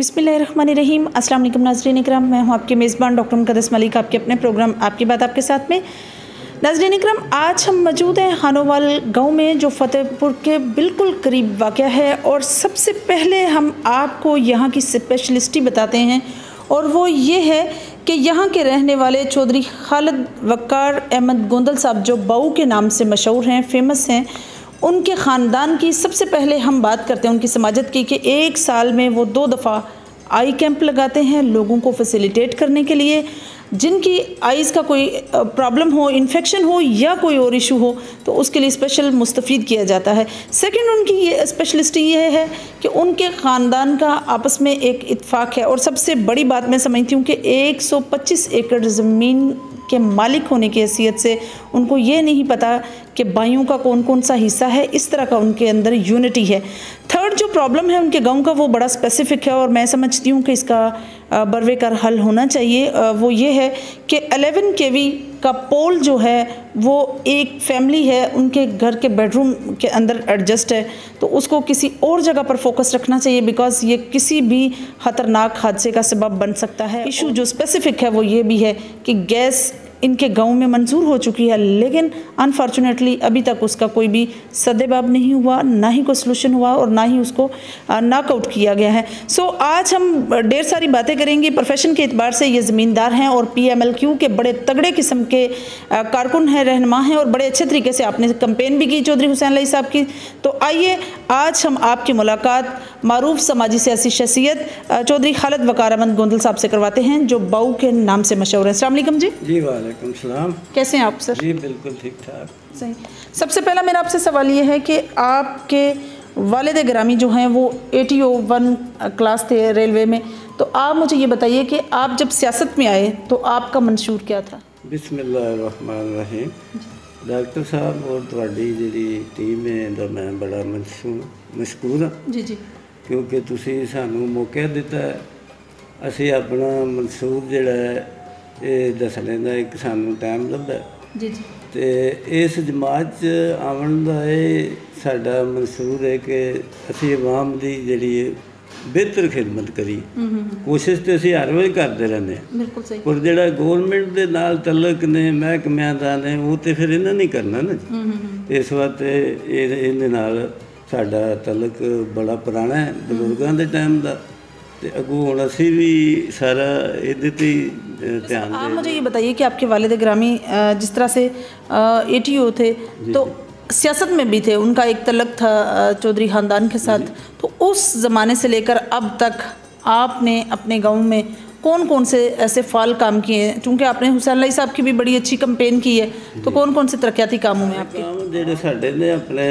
बिस्मिल्लाहिर्रहमानिर्रहीम। अस्सलाम वालेकुम नाज़रीन इकराम, मैं हूँ आपके मेज़बान डॉक्टर मुक़द्दस मलिक, आपके अपने प्रोग्राम आपकी बात आपके साथ में। नाज़रीन इकराम, आज हम मौजूद हैं हानोवाल गांव में, जो फ़तेहपुर के बिल्कुल करीब वाक़या है। और सबसे पहले हम आपको यहाँ की स्पेशलिस्टी बताते हैं, और वो ये है कि यहाँ के रहने वाले चौधरी खालिद वक़ार अहमद गोंदल साहब, जो बाऊ के नाम से मशहूर हैं, फेमस हैं, उनके ख़ानदान की सबसे पहले हम बात करते हैं उनकी समाजत की, कि एक साल में वो 2 दफ़ा आई कैंप लगाते हैं लोगों को फैसिलिटेट करने के लिए। जिनकी आइज़ का कोई प्रॉब्लम हो, इन्फेक्शन हो या कोई और इशू हो, तो उसके लिए स्पेशल मुस्तफ़ीद किया जाता है। सेकंड, उनकी ये स्पेशलिस्टी ये है कि उनके ख़ानदान का आपस में एक इत्फाक़ है। और सबसे बड़ी बात मैं समझती हूँ कि 125 एकड़ ज़मीन के मालिक होने की हैसियत से उनको ये नहीं पता कि बाइयों का कौन कौन सा हिस्सा है, इस तरह का उनके अंदर यूनिटी है। थर्ड, जो प्रॉब्लम है उनके गांव का, वो बड़ा स्पेसिफिक है और मैं समझती हूँ कि इसका बरवेकार हल होना चाहिए। वो ये है कि 11 kV का पोल जो है वो एक फैमिली है, उनके घर के बेडरूम के अंदर एडजस्ट है, तो उसको किसी और जगह पर फोकस रखना चाहिए, बिकॉज ये किसी भी ख़तरनाक हादसे का सबब बन सकता है। इशू जो स्पेसिफिक है वो ये भी है कि गैस इनके गांव में मंजूर हो चुकी है, लेकिन अनफॉर्चुनेटली अभी तक उसका कोई भी सद्देबाब नहीं हुआ, ना ही कोई सोल्यूशन हुआ और ना ही उसको नॉकआउट किया गया है। सो आज हम ढेर सारी बातें करेंगे। प्रोफेशन के एतबार से ये ज़मींदार हैं और PMLQ के बड़े तगड़े किस्म के कारकुन हैं, रहनुमा हैं, और बड़े अच्छे तरीके से आपने कंपेन भी की चौधरी हुसैन अली साहब की। तो आइए आज हम आपकी मुलाकात मारूफ समाजी सियासी शख्सियत चौधरी खालिद वक़ार अहमद गोंदल साहब से करवाते हैं, जो बाऊ के नाम से मशहूर है। अस्सलाम वालेकुम जी। जी वालेकुम सलाम। कैसे हैं आप सर? जी बिल्कुल ठीक ठाक। सही। सबसे पहला मेरा आपसे सवाल ये है कि आपके वालिद गिरामी जो हैं वो ATO 1 क्लास थे रेलवे में, तो आप मुझे ये बताइए कि आप जब सियासत में आए तो आपका मंशूर क्या था? बिस्मिल्लाहिर्रहमानिर्रहीम। डॉक्टर साहब और तुहाडी जिहड़ी टीम है दा मैं बड़ा मशकूर हाँ जी जी, क्योंकि तुसी सानू मौका दिता है, असी अपना मंसूर जिहड़ा है ये दसने का एक सानू टाइम लभा जी जी, तो इस जमात च आवन का ये साडा मंसूर है कि असी आवाम की जिहड़ी बेहतर खिदमत करी। कोशिश तो असी हर वे करते रहने, बिल्कुल सही। पर जिहड़ा गौरमेंट के नाल तलक ने महकमियां दा ने वो तो फिर इन्हें नहीं करना ना जी। इस वास्ते इहदे नाल साडा तलक बड़ा पुराना है, बजुर्गों के टाइम का, तो अगू हुण असी भी सारा इहदे ते ध्यान। आप मुझे ये बताइए कि आपके वालिद गिरामी जिस तरह से ATO थे, तो सियासत में भी थे, उनका एक तलक था चौधरी ख़ानदान के साथ, तो उस ज़माने से लेकर अब तक आपने अपने गांव में कौन कौन से ऐसे फ़ाल काम किए हैं? क्योंकि आपने हुसैन अली साहब की भी बड़ी अच्छी कंपेन की है, तो कौन कौन से तरक्याती कामों में आपके? काम जेडे साडे ने अपने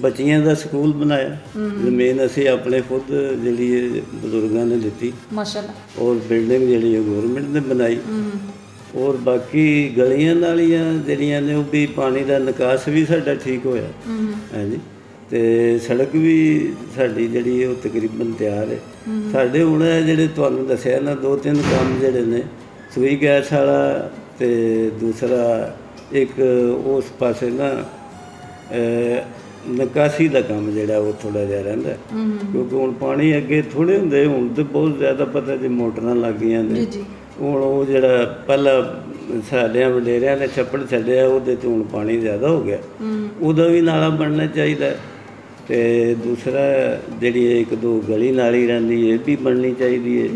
बच्चियां दा स्कूल बनाया, जमीन असी अपने खुद जिहड़ी बजुर्गों ने दी माशाल्लाह, और बिल्डिंग जिहड़ी गौरमेंट ने बनाई, और बाकी गलियां नालियां जिहड़ियां ने वो भी पानी का निकास भी साडा ठीक होया है जी, तो सड़क भी साडी जिहड़ी वो तकरीबन तैयार है। साडे हुण जिहड़े तुहानूं दस्सिया ना 2-3 काम जिहड़े ने, सूई गैस वाला ते दूसरा एक उस पासे ना निकासी का काम जिहड़ा वो थोड़ा जिहा रहिंदा, क्योंकि हुण पानी अगे थोड़े हुंदे, हुण तो बहुत ज़्यादा पता जी मोटरां लग गईयां ने। हुण वो जिहड़ा पहला साडियां वडेरियां ने छप्पड़ छड्डिया ਉਹਦੇ ਤੇ हुण पानी ज़्यादा हो गया, उहदा भी नाला बनना चाहिए। तो दूसरा जिहड़ी 1-2 गली नाली रहिंदी ये भी बननी चाहिए है,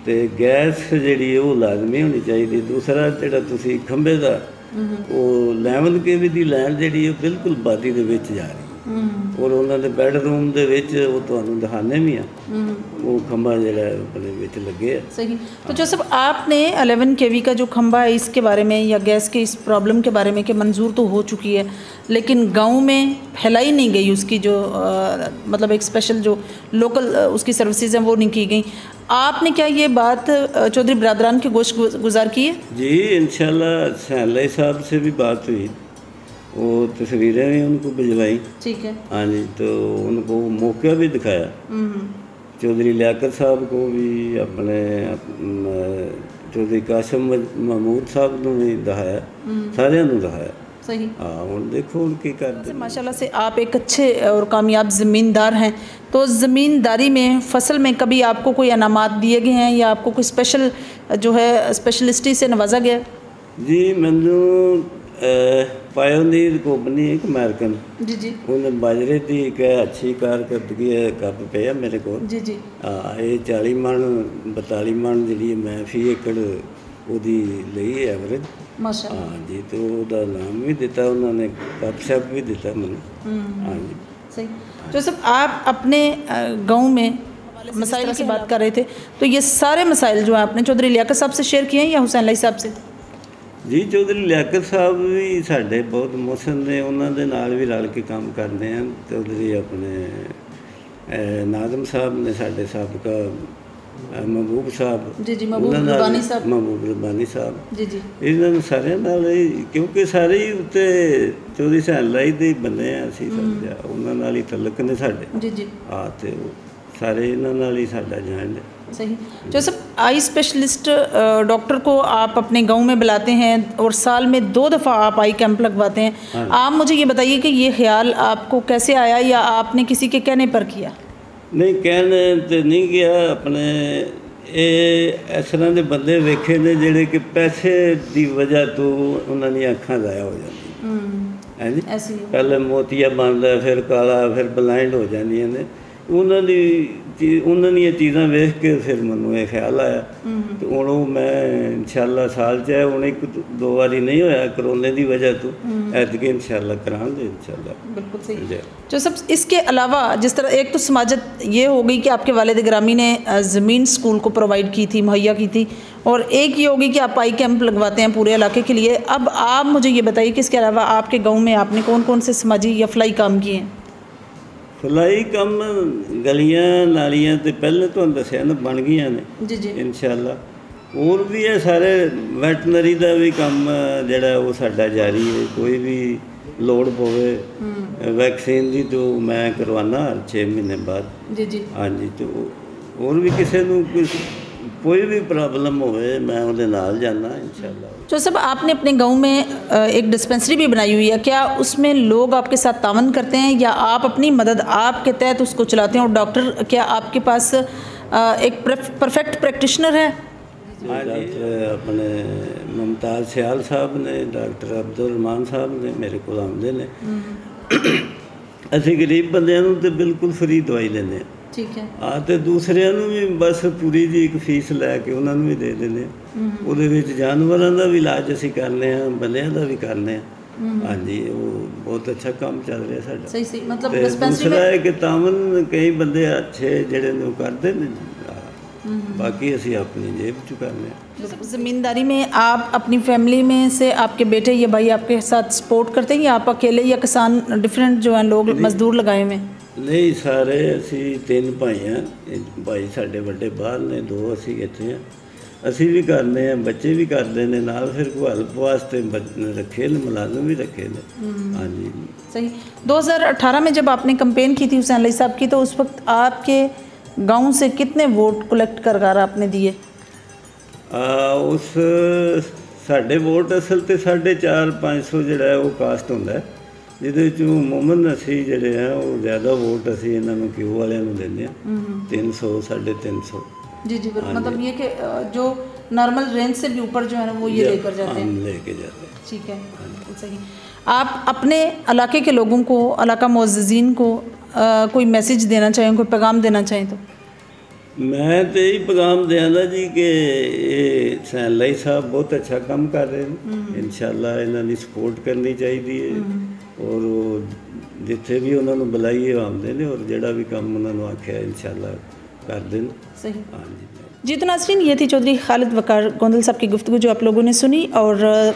तो गैस जिहड़ी वो लाजमी होनी चाहिए। दूसरा जिहड़ा तुसीं खंभे दा वो 11 kV दी लाइन जिहड़ी बिल्कुल बादी दे विच जा रही, और उन्होंने बैडरूम दे विच वो तुहानूं दिखाने भी आ वो खंभा जिहड़ा अपने विच लगे है। सही। तो जो सब आपने 11 kV का जो खंभा है इसके बारे में, या गैस के इस प्रॉब्लम के बारे में कि मंजूर तो हो चुकी है, लेकिन गांव में फैलाई नहीं गई उसकी जो मतलब एक स्पेशल जो लोकल उसकी सर्विसेज हैं वो नहीं की गई, आपने क्या ये बात चौधरी बरादरान के गोश गुजार की है? जी इंशाल्लाह हुसैन अली साहब से भी बात हुई, वो तस्वीरें भी उनको भिजवाई, ठीक है, हाँ जी, तो उनको मौका भी दिखाया। चौधरी लियाकत साहब को भी अपने चौधरी कासिम महमूद साहब को भी दिखाया, सारियां नूं दिखाया। सही। हाँ हुण देखो हुण की करदे। माशाल्लाह से आप एक अच्छे और कामयाब ज़मींदार हैं, तो ज़मींदारी में फसल में कभी आपको कोई इनामात दिए गए हैं या आपको कोई स्पेशल जो है स्पेशलिस्टी से नवाजा गया? जी मैनू पायोनीर कंपनी एक अमेरिकन जी जी उन्हें बाजरे की एक अच्छी कारकर्दगी कप पे है मेरे को। जी जी हाँ ये 40 मन 42 मन जी मैं फी एकड़ ਉਹਦੀ ਲਈ एवरेज। माशाल्लाह। हाँ जी तो ਉਹਦਾ नाम भी दिता उन्होंने, कप शप भी दिता मैंने। हाँ जी सही। जो सब आप अपने गांव में मसाइल की बात कर रहे थे, तो ये सारे मसाइल जो आपने चौधरी लियाकत साहब से शेयर किए हैं या हुसैन अली साहब से? जी चौधरी लियाकत साहब भी साढ़े बहुत मोहसिन ने, उन्होंने नाल भी रल के काम करते हैं। चौधरी अपने नाज़म साहब ने साढ़े साबका महबूब साहब जी जी महबूब रब्बानी साहब महबूब रब्बानी साहब जी जी इन्होंने सारे नाल क्योंकि सारे ही उत्ते चौधरी हुसैन अली दे बने हैं असीं समझा उन्होंने नाल ही तलक ने साढ़े। जी जी हाँ तो सारे इन्होंने नाल ही साडा जॉइंट है। सही। जो सब आई स्पेशलिस्ट डॉक्टर को आप अपने गांव में बुलाते हैं और साल में 2 दफ़ा आप आई कैंप लगवाते हैं, आप मुझे ये बताइए कि ये ख्याल आपको कैसे आया या आपने किसी के कहने पर किया? नहीं कहने तो नहीं गया, अपने ये इस तरह के बंदे वेखे ने जिहड़े कि पैसे की वजह तो उन्होंने अखां ज़ाया हो जाती है जी। ऐसे ही पहले मोतिया बनता फिर काला फिर ब्लाइंड हो जांदियां ने। उन्होंने चीज़ां वेख के फिर मैनू ये ख्याल आया तो हूँ मैं इंशाअल्लाह साल चाहे हूँ 1-2 बारी नहीं होया करोने की वजह तो ऐतकी इंशाअल्लाह करांगे इंशाअल्लाह। बिल्कुल सही। जो सब इसके अलावा जिस तरह एक तो समाजत ये हो गई कि आपके वालिद ग्रामी ने ज़मीन स्कूल को प्रोवाइड की थी, मुहैया की थी, और एक ये होगी कि आप आई कैंप लगवाते हैं पूरे इलाके के लिए। अब आप मुझे ये बताइए कि इसके अलावा आपके गाँव में आपने कौन कौन से समाजी या फलाई काम किए हैं? फलाई कम गलियां नालियां तो पहले तो दसिया ना बन गई ने जी जी इंशाअल्लाह। और भी है सारे वैटनरी का भी काम जोड़ा वो साडा जारी है। कोई भी लोड़ पवे वैक्सीन की तो मैं करवाना हर 6 महीने बाद। जी जी हाँ जी तो और भी किसी को कोई भी प्रॉब्लम होवे मैं उहदे नाल जाना इंशाअल्लाह। जो सब आपने अपने गांव में एक डिस्पेंसरी भी बनाई हुई है, क्या उसमें लोग आपके साथ तावन करते हैं या आप अपनी मदद आपके तहत उसको चलाते हैं? और डॉक्टर क्या आपके पास एक परफेक्ट प्रैक्टिशनर है? डॉक्टर अपने मुमताज़ सियाल साहब ने, डॉक्टर अब्दुल रहमान साहब ने मेरे को आते ने। असीं गरीब बंदियां नूं ते बिल्कुल फ्री दवाई देंगे। ठीक है। हाँ तो दूसरिਆਂ ਨੂੰ भी बस पूरी जी एक फीस लैके उन्होंने भी दे देने। ਉਹਦੇ ਵਿੱਚ जानवरों का भी इलाज असीं करने बंदियां का भी करने। हाँ जी वो बहुत अच्छा काम चल रहा साडा। सही सही। मतलब ते दूसरा है कि तावन कई बंदे अच्छे जिहड़े ने करते ने, बाकी असीं अपनी जेब च करने। ज़मींदारी में आप अपनी फैमिली में से आपके बेटे या भाई आपके साथ सपोर्ट करते हैं या आप अकेले या किसान डिफरेंट जो हैं लोग मजदूर लगाए हुए? नहीं सारे असी 3 भाई हैं। भाई साढ़े बड़े बाहर ने, 2 असी इत्थे हैं। असी भी करने हैं, बच्चे भी करते हैं नाल, फिर कोई हेल्प वास्ते रखे ने, मुलाजम भी रखे ने। हाँ जी सही। 2018 में जब आपने कंपेन की थी हुसैन अली साहब की, तो उस वक्त आपके गांव से कितने वोट कलेक्ट कर आपने दिए? उस साढ़े वोट असल तो 450-500 जोड़ा है वो कास्ट होंदा है, जिहदे विचों मोमन असी जिहड़े हैं वो ज़्यादा वोट असी इन्हों क्यू वालियां नूं दिंदे हां 300 350। जी जी बिल्कुल। मतलब ये कि जो नॉर्मल रेंज से भी ऊपर जो है ना वो ये लेकर जाते हैं। लेके जाते हैं। ठीक है बिल्कुल सही। आप अपने इलाके के लोगों को, इलाका मुअज़्ज़िज़ीन को कोई मैसेज देना चाहें, कोई पैगाम देना चाहें तो? मैं तो यही पैगाम देना जी कि हुसैन अली साहब बहुत अच्छा काम कर रहे हैं। इंशाअल्लाह इन्हों की सपोर्ट करनी चाहिए है और जिथे भी उन्होंने बुलाइए आते हैं और जोड़ा भी काम उन्होंने आख्या इंशाअल्लाह कर दें। सही। हाँ जी जी तो नाज़रीन ये थी चौधरी खालिद वकार गोंदल साहब की गुफ्तगू जो आप लोगों ने सुनी, और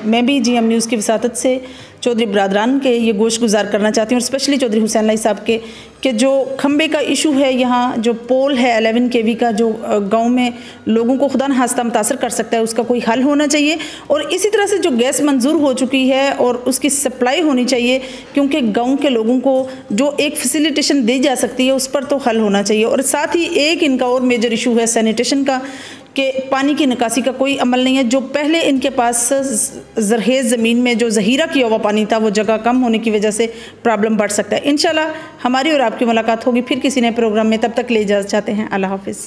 मैं भी GM न्यूज़ की वसातत से चौधरी बरादरान के ये गोश गुजार करना चाहती हूँ, और स्पेशली चौधरी हुसैन अली साहब के जो खंबे का इशू है, यहाँ जो पोल है 11 kV का जो गांव में लोगों को खुदा न खास्ता मुतासर कर सकता है, उसका कोई हल होना चाहिए। और इसी तरह से जो गैस मंजूर हो चुकी है और उसकी सप्लाई होनी चाहिए, क्योंकि गाँव के लोगों को जो एक फैसिलिटेशन दी जा सकती है उस पर तो हल होना चाहिए। और साथ ही एक इनका और मेजर इशू है सैनिटेशन का, कि पानी की निकासी का कोई अमल नहीं है। जो पहले इनके पास ज़रहेज़ ज़मीन में जो ज़हीरा किया हुआ पानी था वो जगह कम होने की वजह से प्रॉब्लम बढ़ सकता है। इंशाल्लाह हमारी और आपकी मुलाकात होगी फिर किसी नए प्रोग्राम में, तब तक ले जा चाहते हैं। अल्लाह हाफिज़।